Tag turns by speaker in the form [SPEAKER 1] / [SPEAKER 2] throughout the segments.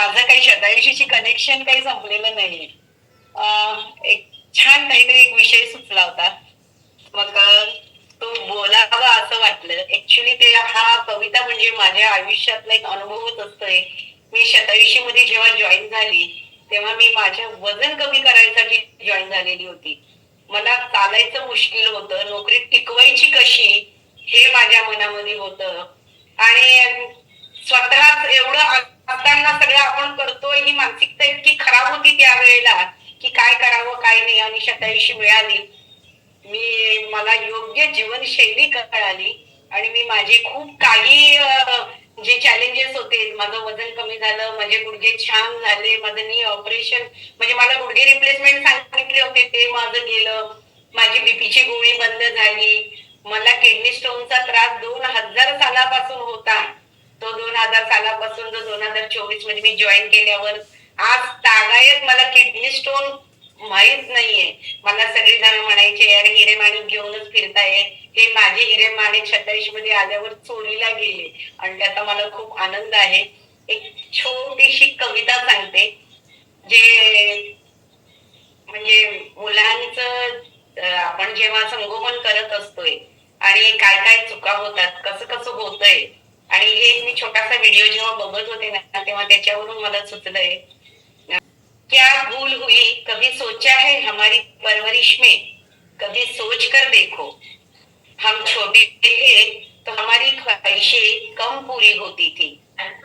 [SPEAKER 1] माझं काही शतायुषीची कनेक्शन काही संपलेलं नाहीये. एक छान काहीतरी एक विषय सुचला होता. मग तो बोलावा असं वाटलं. ऍक्च्युली ते हा कविता म्हणजे माझ्या आयुष्यातला एक अनुभवच असतोय. मी शतायुषी मध्ये जेव्हा जॉईन झाली तेव्हा मी माझ्या वजन कमी करायसाठी जॉईन झालेली होती. मला चालायचं मुश्किल होतं, नोकरी टिकवायची कशी हे माझ्या मनामध्ये होतं. आणि स्वतःच एवढं असताना सगळं आपण करतोय ही मानसिकता इतकी खराब होती त्यावेळेला की काय करावं काय नाही. आणि शतायुषी मिळाली, मला योग्य जीवनशैली कळाली आणि मी माझे खूप काही जे चॅलेंजेस होते, माझं वजन कमी झालं, माझे गुडघे छान झाले, माझं नी ऑपरेशन म्हणजे मला गुडघे रिप्लेसमेंट सांगितले होते ते माझं गेलं, माझी बीपीची गोळी बंद झाली, मला किडनी स्टोनचा त्रास 2000 सालापासून होता. तो 2000 सालापासून जो 2024 मध्ये मी जॉईन केल्यावर आज तागायत मला किडनी स्टोन माहित नाहीये. मला सगळी जण म्हणायचे यार हिरे माणिक घेऊनच फिरताय. हे माझे हिरे माणिक 27 मध्ये आल्यावर चोरीला गेले आणि त्याचा मला खूप आनंद आहे. एक छोटीशी कविता सांगते जे म्हणजे मुलांचं आपण जेव्हा संगोपन करत असतोय आणि काय काय चुका होतात, कसं कसं होतंय. आणि हे मी छोटासा व्हिडिओ जेव्हा बघत होते ना तेव्हा त्याच्यावरून मला सुचलंय, क्या भूल हुई कभी सोचा है हमारी परवरिश में, कभी सोच कर देखो हम छोटे थे तो हमारी ख्वाहिशें कम पूरी होती थी,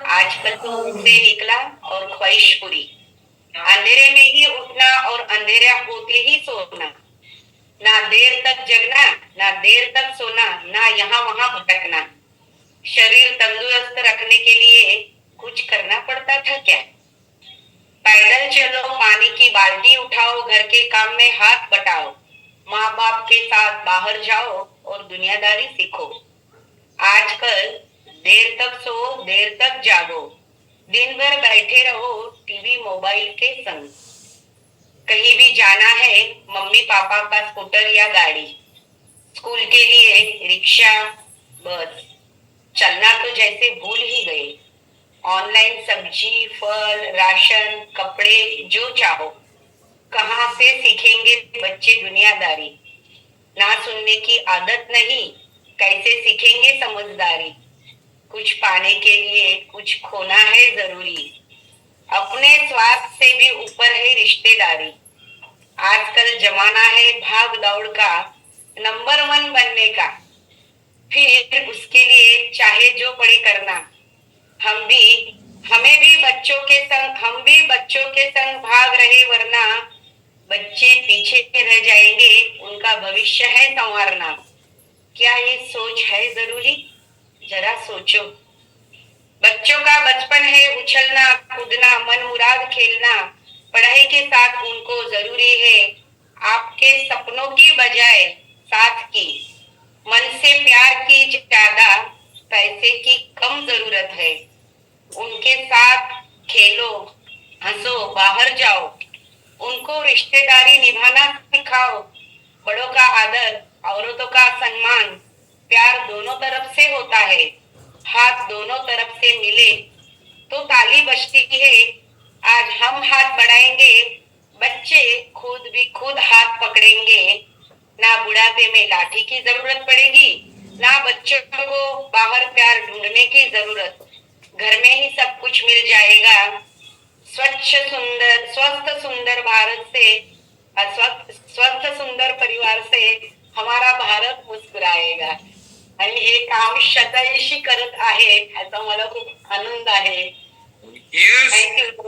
[SPEAKER 1] आजकल तो मुंह निकला और ख्वाहिश पूरी, अंधेरे में ही उठना और अंधेरा होते ही सोना, ना देर तक जगना ना देर तक सोना, ना यहाँ वहां भटकना, शरीर तंदुरुस्त रखने के लिए कुछ करना पड़ता था क्या, पैदल चलो पानी की बाल्टी उठाओ, घर के काम में हाथ बटाओ, माँ बाप के साथ बाहर जाओ और दुनियादारी सीखो, आजकल देर तक सो देर तक जागो, दिन भर बैठे रहो टीवी मोबाइल के संग, कहीं भी जाना है मम्मी पापा का स्कूटर या गाड़ी, स्कूल के लिए रिक्शा बस, चलना तो जैसे भूल ही गए, ऑनलाइन सब्जी फल राशन कपड़े जो चाहो, कहाँ से सीखेंगे बच्चे दुनियादारी, ना सुनने की आदत नहीं कैसे सीखेंगे समझदारी, कुछ पाने के लिए कुछ खोना है जरूरी, अपने स्वार्थ से भी ऊपर है रिश्तेदारी, आजकल जमाना है भाग दौड़ का, नंबर 1 बनने का, फिर उसके लिए चाहे जो पड़े करना, हम भी हम भी बच्चों के संग भाग रहे वरना बच्चे पीछे रह जाएंगे, उनका भविष्य है संवारना, क्या ये सोच है जरूरी, जरा सोचो, बच्चों का बचपन है उछलना कूदना मन मुराद खेलना, पढ़ाई के साथ उनको जरूरी है आपके सपनों की बजाय साथ की, मन से प्यार की ज्यादा पैसे की कम जरूरत है, उनके साथ खेलो हंसो बाहर जाओ, उनको रिश्तेदारी निभाना सिखाओ, बड़ों का आदर औरतों का सम्मान, प्यार दोनों तरफ से होता है, हाथ दोनों तरफ से मिले तो ताली बजती है, आज हम हाथ बढ़ाएंगे बच्चे खुद भी खुद हाथ पकड़ेंगे, ना बुढ़ापे में लाठी की जरूरत पड़ेगी ना बच्चों को बाहर प्यार ढूंढने की जरूरत, घर में ही सब कुछ मिल जाएगा, स्वच्छ सुंदर स्वस्थ सुंदर भारत से स्वस्थ सुंदर परिवार से हमारा भारत मुस्कुराएगा. आणि हे काम शतायुषी करत आहे याचा मला खूप आनंद आहे.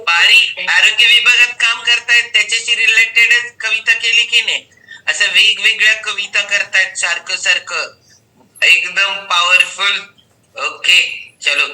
[SPEAKER 2] बारी आरोग्य विभागात काम करतायत त्याच्याशी रिलेटेडच कविता केली की नाही, असं वेगवेगळ्या कविता करतायत सारखं सारखं एकदम पॉवरफुल. ओके चलो.